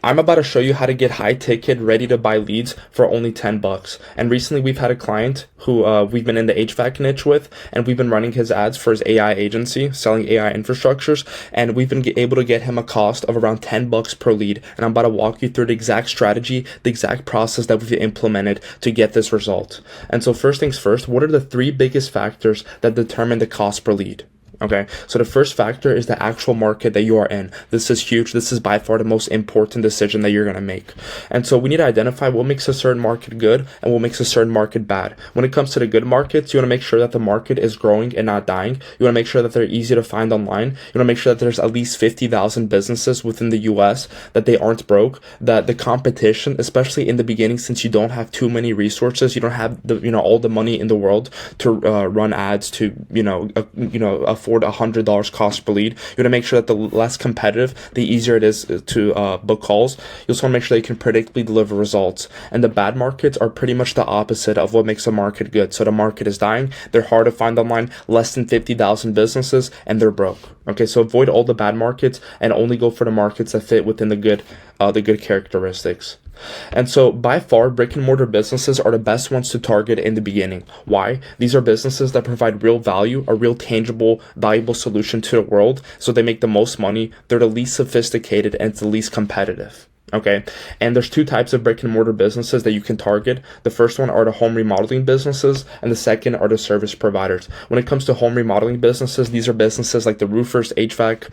I'm about to show you how to get high ticket, ready to buy leads for only $10. And recently we've had a client who we've been in the HVAC niche with, and we've been running his ads for his AI agency, selling AI infrastructures, and we've been able to get him a cost of around $10 per lead. And I'm about to walk you through the exact strategy, the exact process that we've implemented to get this result. And so first things first, what are the three biggest factors that determine the cost per lead? Okay, so the first factor is the actual market that you are in. This is huge. This is by far the most important decision that you're going to make. And so we need to identify what makes a certain market good and what makes a certain market bad. When it comes to the good markets, you want to make sure that the market is growing and not dying. You want to make sure that they're easy to find online. You want to make sure that there's at least 50,000 businesses within the US, that they aren't broke, that the competition, especially in the beginning, since you don't have too many resources, you don't have the, all the money in the world to run ads to, afford $100 cost per lead. You want to make sure that the less competitive, the easier it is to book calls. You also want to make sure that you can predictably deliver results. And the bad markets are pretty much the opposite of what makes a market good. So the market is dying, they're hard to find online, less than 50,000 businesses, and they're broke. Okay, so avoid all the bad markets and only go for the markets that fit within the good characteristics. And so by far, brick and mortar businesses are the best ones to target in the beginning. Why? These are businesses that provide real value, a real tangible, valuable solution to the world. So they make the most money. They're the least sophisticated and it's the least competitive. Okay, and there's two types of brick and mortar businesses that you can target. The first one are the home remodeling businesses, and the second are the service providers. When it comes to home remodeling businesses, these are businesses like the roofers, HVAC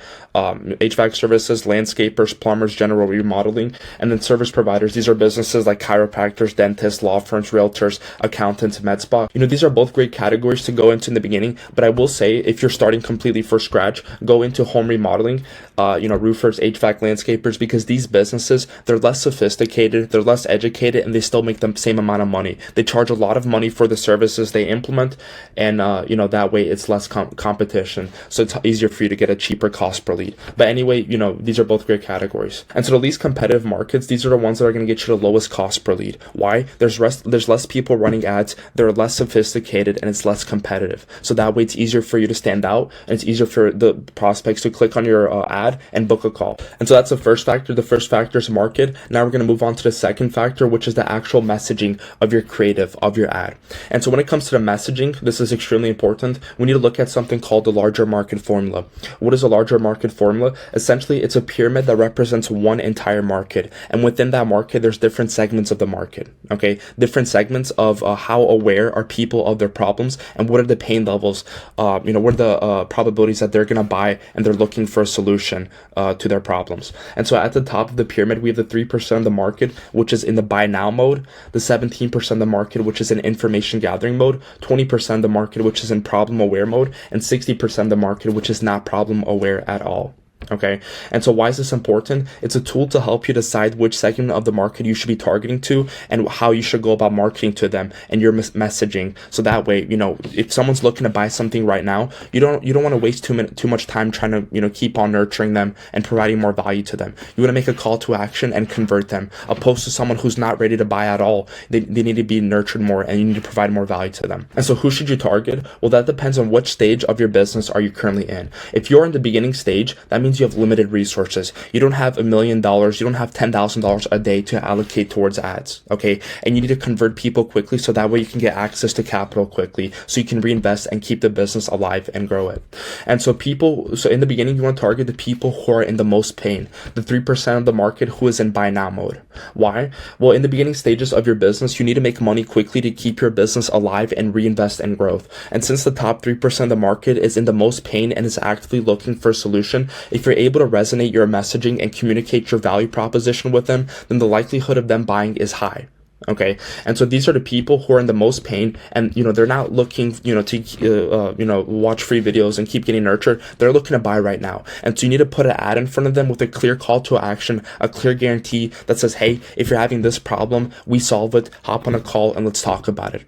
services, landscapers, plumbers, general remodeling, and then service providers. These are businesses like chiropractors, dentists, law firms, realtors, accountants, med spa. These are both great categories to go into in the beginning, but I will say if you're starting completely from scratch, go into home remodeling, roofers, HVAC, landscapers, because these businesses, they're less sophisticated, they're less educated, and they still make the same amount of money. They charge a lot of money for the services they implement, and that way it's less competition, so it's easier for you to get a cheaper cost per lead. But anyway, these are both great categories. And so the least competitive markets, these are the ones that are going to get you the lowest cost per lead. Why? There's less people running ads, they're less sophisticated, and it's less competitive. So that way it's easier for you to stand out, and it's easier for the prospects to click on your ad and book a call. And so that's the first factor. The first factor is market. Now we're going to move on to the second factor, which is the actual messaging of your creative, of your ad. And so when it comes to the messaging, this is extremely important. We need to look at something called the larger market formula. What is a larger market formula? Essentially, it's a pyramid that represents one entire market. And within that market, there's different segments of the market. Okay, different segments of how aware are people of their problems and what are the pain levels, what are the probabilities that they're going to buy and they're looking for a solution to their problems. And so at the top of the pyramid, we have the 3% of the market, which is in the buy now mode, the 17% of the market, which is in information gathering mode, 20% of the market, which is in problem aware mode, and 60% of the market, which is not problem aware at all. Okay, and so why is this important? It's a tool to help you decide which segment of the market you should be targeting to and how you should go about marketing to them and your messaging. So that way, if someone's looking to buy something right now, you don't want to waste too much time trying to keep on nurturing them and providing more value to them. You want to make a call to action and convert them, opposed to someone who's not ready to buy at all. They need to be nurtured more, and you need to provide more value to them. And so who should you target? Well, that depends on which stage of your business are you currently in. If you're in the beginning stage, that means you have limited resources. You don't have $1 million, you don't have $10,000 a day to allocate towards ads, okay? And you need to convert people quickly so that way you can get access to capital quickly so you can reinvest and keep the business alive and grow it. And so in the beginning, you want to target the people who are in the most pain, the 3% of the market who is in buy now mode. Why? Well, in the beginning stages of your business, you need to make money quickly to keep your business alive and reinvest in growth. And since the top 3% of the market is in the most pain and is actively looking for a solution, if you're able to resonate your messaging and communicate your value proposition with them, then the likelihood of them buying is high. Okay, and so these are the people who are in the most pain, and they're not looking to watch free videos and keep getting nurtured. They're looking to buy right now, and so you need to put an ad in front of them with a clear call to action, a clear guarantee that says, hey, if you're having this problem, we solve it, hop on a call and let's talk about it.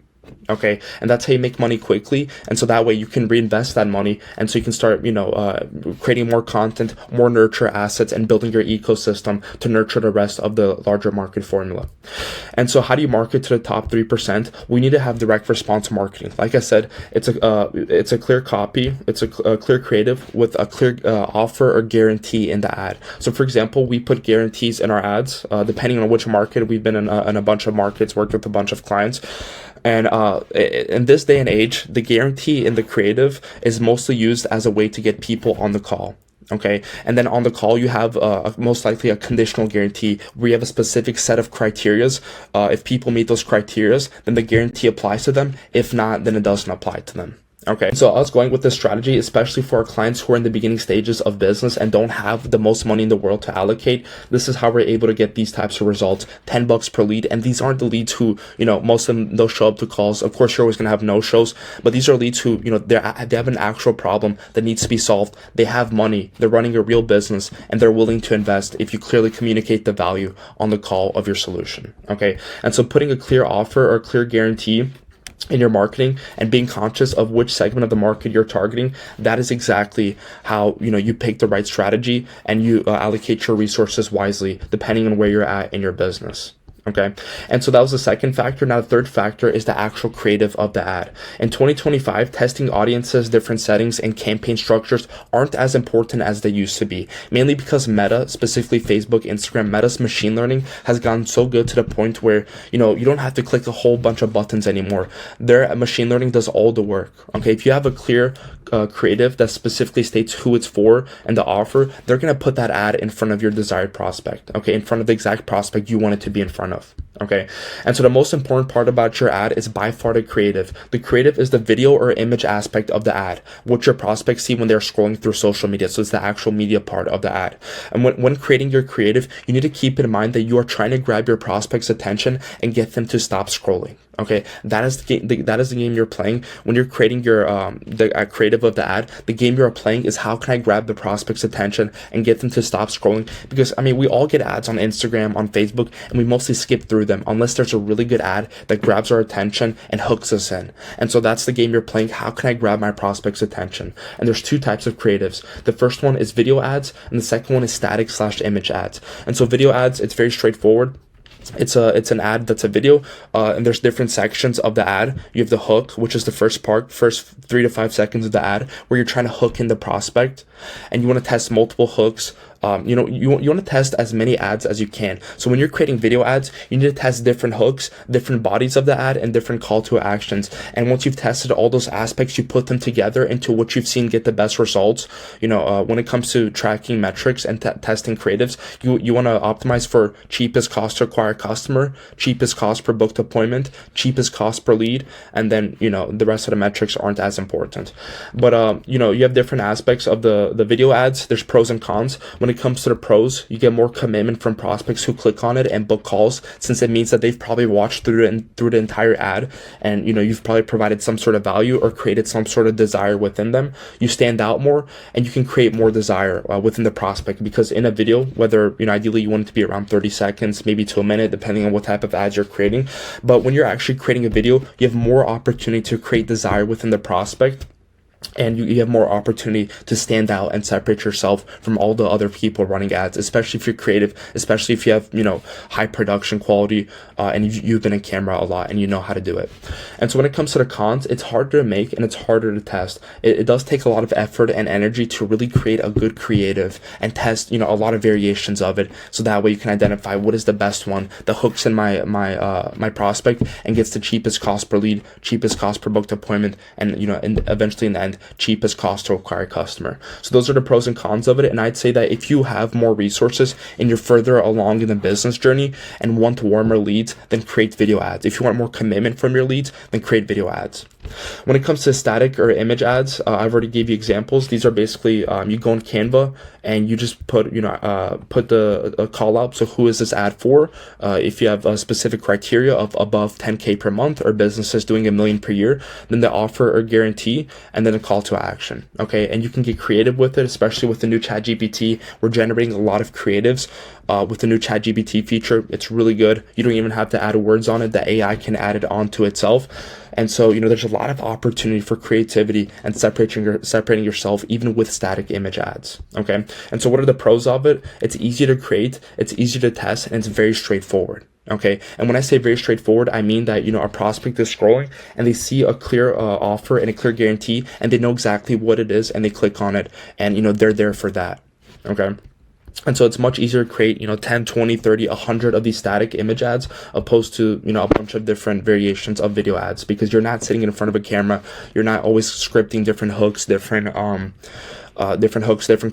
Okay, and that's how you make money quickly, and so that way you can reinvest that money, and so you can start, creating more content, more nurture assets, and building your ecosystem to nurture the rest of the larger market formula. And so, how do you market to the top 3%? We need to have direct response marketing. Like I said, it's a clear copy, it's a clear creative with a clear offer or guarantee in the ad. So, for example, we put guarantees in our ads, depending on which market. We've been in a bunch of markets, worked with a bunch of clients. And in this day and age, the guarantee in the creative is mostly used as a way to get people on the call. Okay, and then on the call you have most likely a conditional guarantee where you have a specific set of criterias. If people meet those criterias, then the guarantee applies to them. If not, then it doesn't apply to them. Okay, so I was going with this strategy, especially for our clients who are in the beginning stages of business and don't have the most money in the world to allocate. This is how we're able to get these types of results, $10 per lead. And these aren't the leads who, most of them, they'll show up to calls. Of course, you're always going to have no-shows, but these are leads who, they have an actual problem that needs to be solved. They have money, they're running a real business, and they're willing to invest if you clearly communicate the value on the call of your solution. Okay, and so putting a clear offer or clear guarantee in your marketing and being conscious of which segment of the market you're targeting, that is exactly how you pick the right strategy and you allocate your resources wisely depending on where you're at in your business. Okay, and so that was the second factor. Now the third factor is the actual creative of the ad. In 2025, testing audiences, different settings, and campaign structures aren't as important as they used to be, mainly because Meta, specifically Facebook, Instagram, Meta's machine learning has gotten so good to the point where you don't have to click a whole bunch of buttons anymore. Their machine learning does all the work. Okay, if you have a clear creative that specifically states who it's for and the offer, they're going to put that ad in front of your desired prospect. Okay, in front of the exact prospect you want it to be in front of. Okay, and so the most important part about your ad is by far the creative. The creative is the video or image aspect of the ad, what your prospects see when they're scrolling through social media. So it's the actual media part of the ad. And when creating your creative, you need to keep in mind that you are trying to grab your prospects' attention and get them to stop scrolling. Okay, that is the game. That is the game you're playing when you're creating your the creative of the ad. The game you're playing is how can I grab the prospect's attention and get them to stop scrolling? Because we all get ads on Instagram, on Facebook, and we mostly skip through them unless there's a really good ad that grabs our attention and hooks us in. And so that's the game you're playing. How can I grab my prospect's attention? And there's two types of creatives. The first one is video ads, and the second one is static/image ads. And so video ads, it's very straightforward. It's an ad that's a video, and there's different sections of the ad. You have the hook, which is the first 3 to 5 seconds of the ad, where you're trying to hook in the prospect, and you want to test multiple hooks. You want to test as many ads as you can. So when you're creating video ads, you need to test different hooks, different bodies of the ad, and different call to actions. And once you've tested all those aspects, you put them together into what you've seen get the best results. When it comes to tracking metrics and testing creatives, you want to optimize for cheapest cost to acquire customer, cheapest cost per booked appointment, cheapest cost per lead, and then the rest of the metrics aren't as important. But you have different aspects of the video ads. There's pros and cons. When it comes to the pros, you get more commitment from prospects who click on it and book calls, since it means that they've probably watched through the entire ad, and you've probably provided some sort of value or created some sort of desire within them. You stand out more, and you can create more desire within the prospect, because in a video, whether ideally you want it to be around 30 seconds, maybe to a minute, depending on what type of ads you're creating, but when you're actually creating a video, you have more opportunity to create desire within the prospect. And you have more opportunity to stand out and separate yourself from all the other people running ads, especially if you're creative, especially if you have, high production quality, and you've been in camera a lot and you know how to do it. And so when it comes to the cons, it's harder to make and it's harder to test. It does take a lot of effort and energy to really create a good creative and test, a lot of variations of it. So that way you can identify what is the best one that hooks in my prospect and gets the cheapest cost per lead, cheapest cost per booked appointment, and, and eventually in the end, cheapest cost to acquire a customer. So those are the pros and cons of it. And I'd say that if you have more resources and you're further along in the business journey and want warmer leads, then create video ads. If you want more commitment from your leads, then create video ads. When it comes to static or image ads, I've already gave you examples. These are basically you go on Canva and you just put the call out. So who is this ad for? If you have a specific criteria of above 10K per month or businesses doing $1 million per year, then the offer or guarantee, and then a call to action. Okay, and you can get creative with it, especially with the new ChatGPT. We're generating a lot of creatives with the new ChatGPT feature. It's really good. You don't even have to add words on it. The AI can add it onto itself. And so, there's a lot of opportunity for creativity and separating yourself even with static image ads. Okay. And so what are the pros of it? It's easy to create, it's easy to test, and it's very straightforward. Okay. And when I say very straightforward, I mean that, a prospect is scrolling and they see a clear offer and a clear guarantee, and they know exactly what it is, and they click on it, and, they're there for that. Okay. And so it's much easier to create, 10, 20, 30, 100 of these static image ads opposed to, a bunch of different variations of video ads, because you're not sitting in front of a camera. You're not always scripting different hooks, different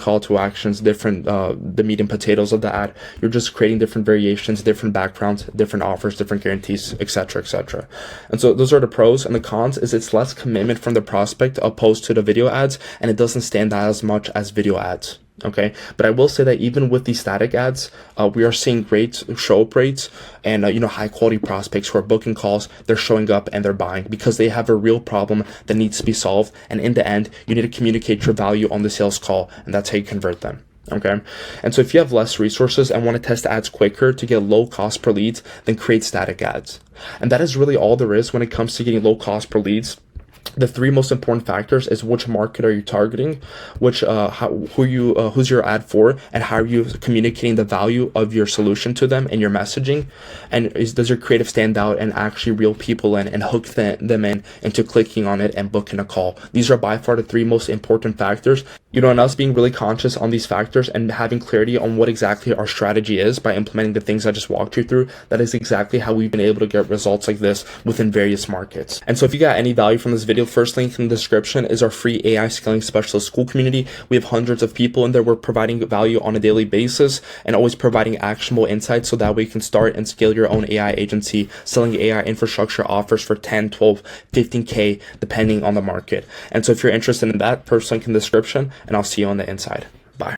call to actions, the meat and potatoes of the ad. You're just creating different variations, different backgrounds, different offers, different guarantees, etc., etc. And so those are the pros. And the cons is it's less commitment from the prospect opposed to the video ads, and it doesn't stand out as much as video ads. Okay, but I will say that even with these static ads, we are seeing great show up rates, and high quality prospects who are booking calls. They're showing up and they're buying because they have a real problem that needs to be solved. And in the end, you need to communicate your value on the sales call, and that's how you convert them. Okay. And so if you have less resources and want to test ads quicker to get low cost per leads, then create static ads. And that is really all there is when it comes to getting low cost per leads. The three most important factors is which market are you targeting, who's your ad for, and how are you communicating the value of your solution to them in your messaging, and does your creative stand out and actually reel people in and hook them into clicking on it and booking a call. These are by far the three most important factors. And us being really conscious on these factors and having clarity on what exactly our strategy is by implementing the things I just walked you through, that is exactly how we've been able to get results like this within various markets. And so if you got any value from this video, first link in the description is our free AI scaling specialist school community. We have hundreds of people in there. We're providing value on a daily basis and always providing actionable insights, so that way you can start and scale your own AI agency, selling AI infrastructure offers for 10, 12, 15K, depending on the market. And so if you're interested in that, first link in the description, and I'll see you on the inside.